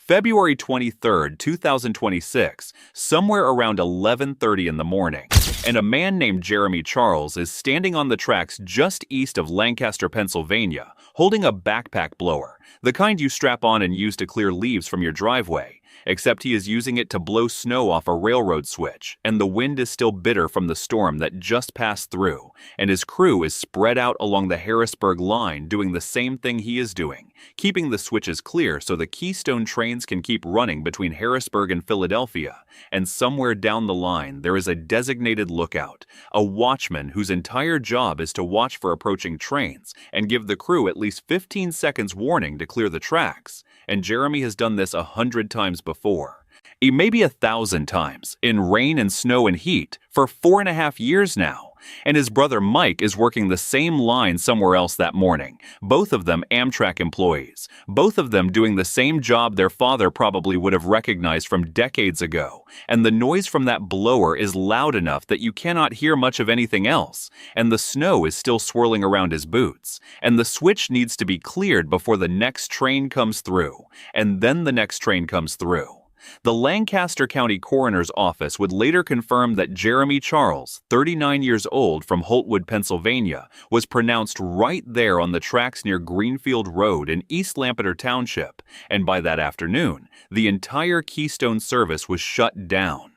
February 23rd, 2026, somewhere around 11:30 in the morning, and a man named Jeremy Charles is standing on the tracks just east of Lancaster, Pennsylvania, holding a backpack blower, the kind you strap on and use to clear leaves from your driveway, except he is using it to blow snow off a railroad switch, and the wind is still bitter from the storm that just passed through, and his crew is spread out along the Harrisburg line doing the same thing he is doing, keeping the switches clear so the Keystone trains can keep running between Harrisburg and Philadelphia, and somewhere down the line there is a designated lookout, a watchman whose entire job is to watch for approaching trains and give the crew at least 15 seconds warning to clear the tracks, and Jeremy has done this 100 times before. Maybe 1,000 times, in rain and snow and heat, for 4.5 years now. And his brother Mike is working the same line somewhere else that morning, both of them Amtrak employees, both of them doing the same job their father probably would have recognized from decades ago, and the noise from that blower is loud enough that you cannot hear much of anything else, and the snow is still swirling around his boots, and the switch needs to be cleared before the next train comes through, and then the next train comes through. The Lancaster County Coroner's Office would later confirm that Jeremy Charles, 39 years old, from Holtwood, Pennsylvania, was pronounced right there on the tracks near Greenfield Road in East Lampeter Township, and by that afternoon, the entire Keystone service was shut down.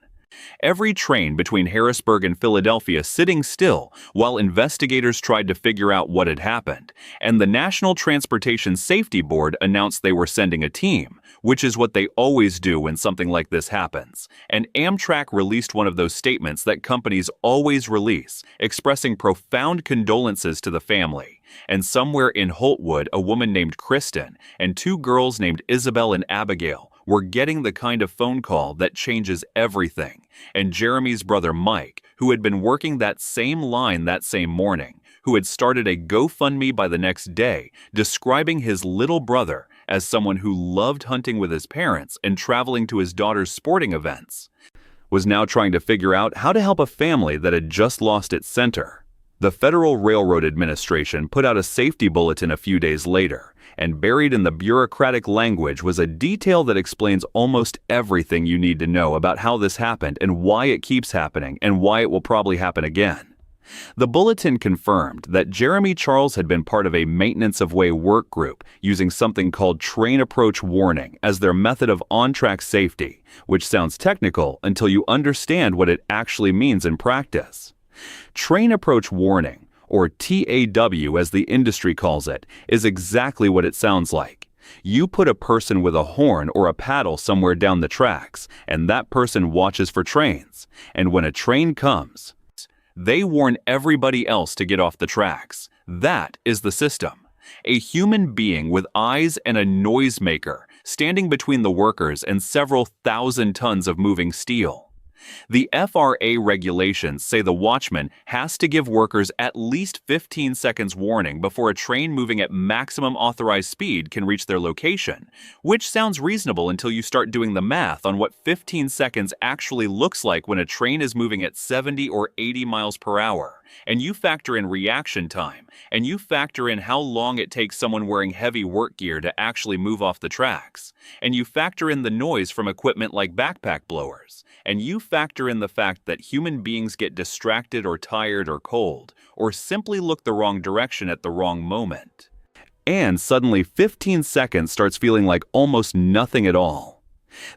Every train between Harrisburg and Philadelphia sitting still while investigators tried to figure out what had happened, and the National Transportation Safety Board announced they were sending a team, which is what they always do when something like this happens, and Amtrak released one of those statements that companies always release, expressing profound condolences to the family. And somewhere in Holtwood, a woman named Kristen and 2 girls named Isabel and Abigail were getting the kind of phone call that changes everything, and Jeremy's brother Mike, who had been working that same line that same morning, who had started a GoFundMe by the next day, describing his little brother as someone who loved hunting with his parents and traveling to his daughter's sporting events, was now trying to figure out how to help a family that had just lost its center. The Federal Railroad Administration put out a safety bulletin a few days later, and buried in the bureaucratic language was a detail that explains almost everything you need to know about how this happened and why it keeps happening and why it will probably happen again. The bulletin confirmed that Jeremy Charles had been part of a maintenance of way work group using something called train approach warning as their method of on-track safety, which sounds technical until you understand what it actually means in practice. Train approach warning, or TAW as the industry calls it, is exactly what it sounds like. You put a person with a horn or a paddle somewhere down the tracks, and that person watches for trains, and when a train comes, they warn everybody else to get off the tracks. That is the system. A human being with eyes and a noisemaker standing between the workers and several thousand tons of moving steel. The FRA regulations say the watchman has to give workers at least 15 seconds warning before a train moving at maximum authorized speed can reach their location, which sounds reasonable until you start doing the math on what 15 seconds actually looks like when a train is moving at 70 or 80 miles per hour. And you factor in reaction time, and you factor in how long it takes someone wearing heavy work gear to actually move off the tracks, and you factor in the noise from equipment like backpack blowers, and you factor in the fact that human beings get distracted or tired or cold, or simply look the wrong direction at the wrong moment. And suddenly 15 seconds starts feeling like almost nothing at all.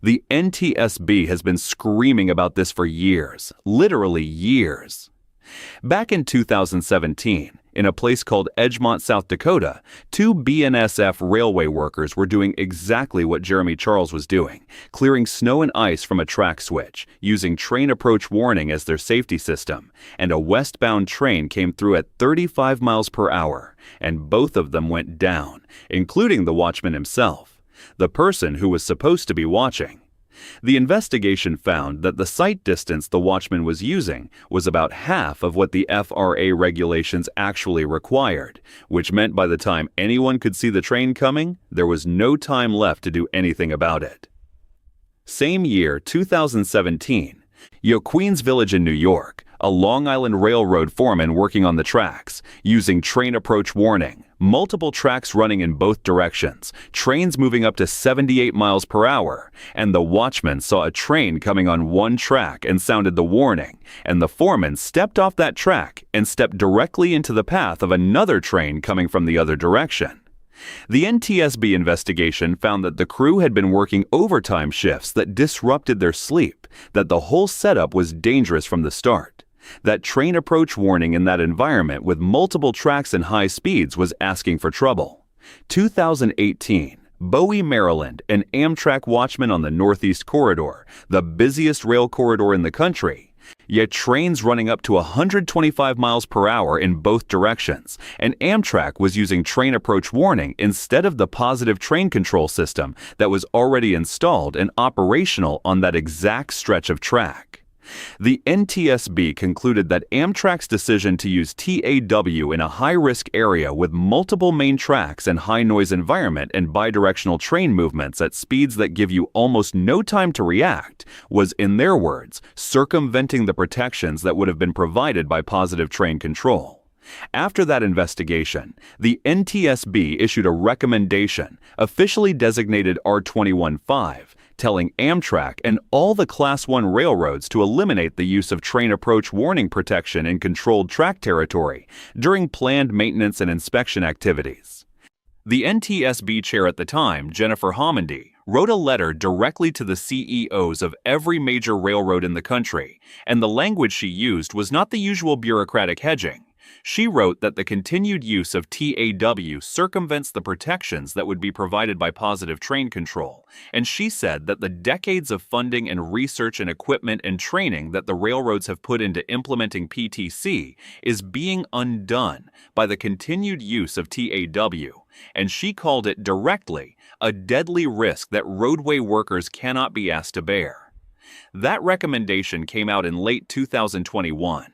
The NTSB has been screaming about this for years, literally years. Back in 2017, in a place called Edgemont, South Dakota, 2 BNSF railway workers were doing exactly what Jeremy Charles was doing, clearing snow and ice from a track switch, using train approach warning as their safety system, and a westbound train came through at 35 miles per hour, and both of them went down, including the watchman himself, the person who was supposed to be watching. The investigation found that the sight distance the watchman was using was about half of what the FRA regulations actually required, which meant by the time anyone could see the train coming, there was no time left to do anything about it. Same year, 2017, Queens Village in New York, a Long Island Railroad foreman working on the tracks, using train approach warning, multiple tracks running in both directions, trains moving up to 78 miles per hour, and the watchman saw a train coming on one track and sounded the warning, and the foreman stepped off that track and stepped directly into the path of another train coming from the other direction. The NTSB investigation found that the crew had been working overtime shifts that disrupted their sleep, that the whole setup was dangerous from the start. That train approach warning in that environment with multiple tracks and high speeds was asking for trouble. 2018, Bowie, Maryland, an Amtrak watchman on the Northeast Corridor, the busiest rail corridor in the country. Yet trains running up to 125 miles per hour in both directions, and Amtrak was using train approach warning instead of the positive train control system that was already installed and operational on that exact stretch of track. The NTSB concluded that Amtrak's decision to use TAW in a high-risk area with multiple main tracks and high-noise environment and bidirectional train movements at speeds that give you almost no time to react was, in their words, circumventing the protections that would have been provided by positive train control. After that investigation, the NTSB issued a recommendation, officially designated R21-5, telling Amtrak and all the Class 1 railroads to eliminate the use of train approach warning protection in controlled track territory during planned maintenance and inspection activities. The NTSB chair at the time, Jennifer Homendy, wrote a letter directly to the CEOs of every major railroad in the country, and the language she used was not the usual bureaucratic hedging. She wrote that the continued use of TAW circumvents the protections that would be provided by positive train control, and she said that the decades of funding and research and equipment and training that the railroads have put into implementing PTC is being undone by the continued use of TAW, and she called it directly a deadly risk that roadway workers cannot be asked to bear. That recommendation came out in late 2021.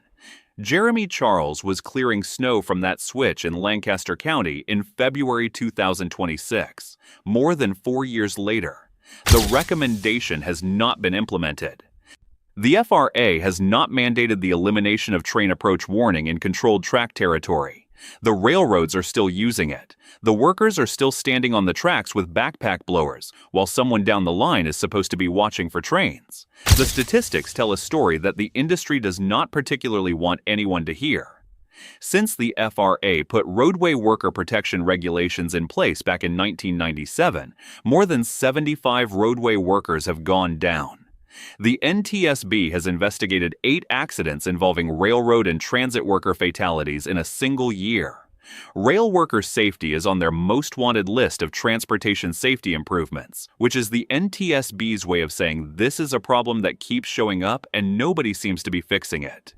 Jeremy Charles was clearing snow from that switch in Lancaster County in February 2026, more than 4 years later. The recommendation has not been implemented. The FRA has not mandated the elimination of train approach warning in controlled track territory. The railroads are still using it. The workers are still standing on the tracks with backpack blowers, while someone down the line is supposed to be watching for trains. The statistics tell a story that the industry does not particularly want anyone to hear. Since the FRA put roadway worker protection regulations in place back in 1997, more than 75 roadway workers have gone down. The NTSB has investigated 8 accidents involving railroad and transit worker fatalities in a single year. Rail worker safety is on their most wanted list of transportation safety improvements, which is the NTSB's way of saying this is a problem that keeps showing up and nobody seems to be fixing it.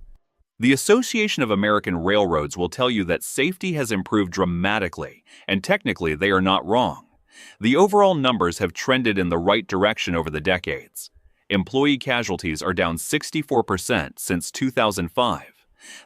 The Association of American Railroads will tell you that safety has improved dramatically, and technically they are not wrong. The overall numbers have trended in the right direction over the decades. Employee casualties are down 64% since 2005.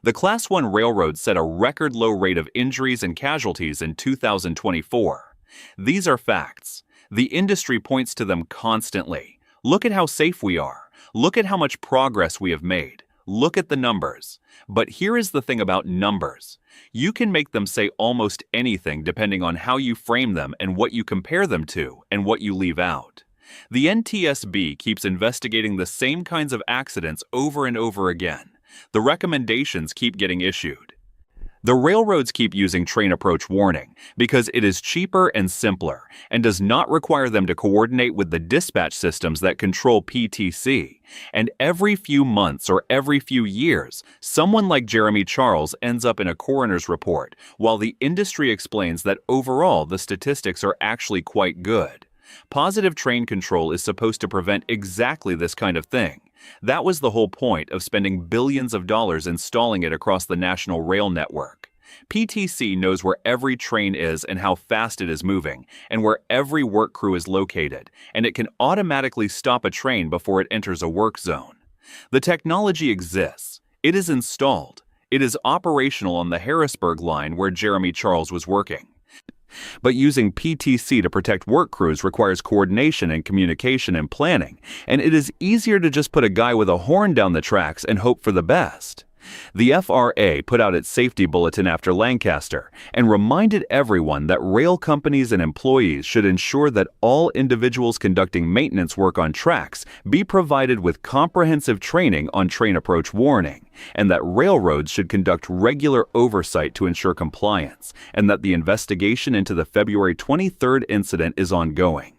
The Class 1 railroads set a record low rate of injuries and casualties in 2024. These are facts. The industry points to them constantly. Look at how safe we are. Look at how much progress we have made. Look at the numbers. But here is the thing about numbers. You can make them say almost anything depending on how you frame them and what you compare them to and what you leave out. The NTSB keeps investigating the same kinds of accidents over and over again. The recommendations keep getting issued. The railroads keep using train approach warning because it is cheaper and simpler and does not require them to coordinate with the dispatch systems that control PTC. And every few months or every few years, someone like Jeremy Charles ends up in a coroner's report, while the industry explains that overall the statistics are actually quite good. Positive train control is supposed to prevent exactly this kind of thing. That was the whole point of spending billions of dollars installing it across the national rail network. PTC knows where every train is and how fast it is moving, and where every work crew is located, and it can automatically stop a train before it enters a work zone. The technology exists. It is installed. It is operational on the Harrisburg line where Jeremy Charles was working. But using PTC to protect work crews requires coordination and communication and planning, and it is easier to just put a guy with a horn down the tracks and hope for the best. The FRA put out its safety bulletin after Lancaster and reminded everyone that rail companies and employees should ensure that all individuals conducting maintenance work on tracks be provided with comprehensive training on train approach warning, and that railroads should conduct regular oversight to ensure compliance, and that the investigation into the February 23rd incident is ongoing.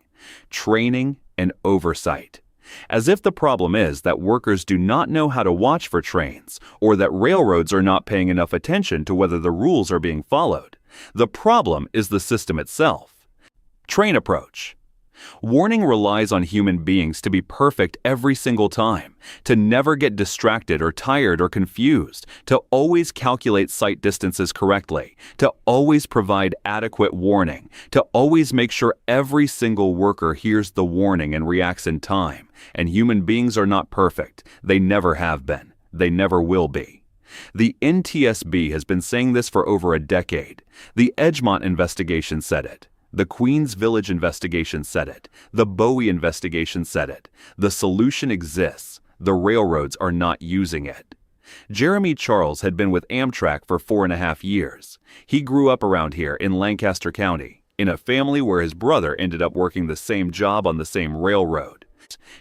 Training and oversight. As if the problem is that workers do not know how to watch for trains, or that railroads are not paying enough attention to whether the rules are being followed. The problem is the system itself. Train approach. Warning relies on human beings to be perfect every single time, to never get distracted or tired or confused, to always calculate sight distances correctly, to always provide adequate warning, to always make sure every single worker hears the warning and reacts in time. And human beings are not perfect. They never have been. They never will be. The NTSB has been saying this for over a decade. The Edgemont investigation said it. The Queens Village investigation said it. The Bowie investigation said it. The solution exists. The railroads are not using it. Jeremy Charles had been with Amtrak for 4.5 years. He grew up around here in Lancaster County, in a family where his brother ended up working the same job on the same railroad.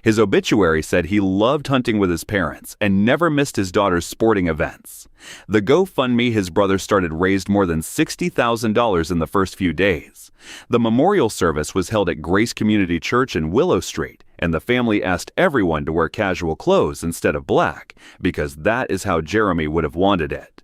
His obituary said he loved hunting with his parents and never missed his daughter's sporting events. The GoFundMe his brother started raised more than $60,000 in the first few days. The memorial service was held at Grace Community Church in Willow Street, and the family asked everyone to wear casual clothes instead of black, because that is how Jeremy would have wanted it.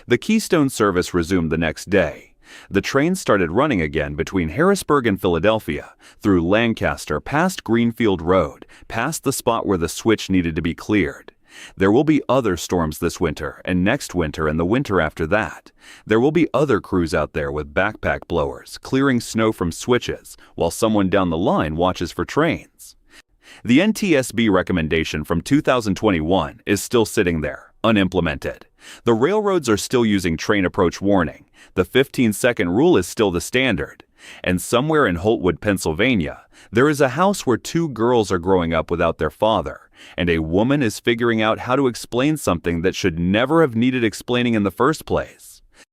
The Keystone service resumed the next day. The train started running again between Harrisburg and Philadelphia, through Lancaster, past Greenfield Road, past the spot where the switch needed to be cleared. There will be other storms this winter, and next winter, and the winter after that. There will be other crews out there with backpack blowers, clearing snow from switches, while someone down the line watches for trains. The NTSB recommendation from 2021 is still sitting there, unimplemented. The railroads are still using train approach warning. The 15-second rule is still the standard. And somewhere in Holtwood, Pennsylvania, there is a house where 2 girls are growing up without their father, and a woman is figuring out how to explain something that should never have needed explaining in the first place.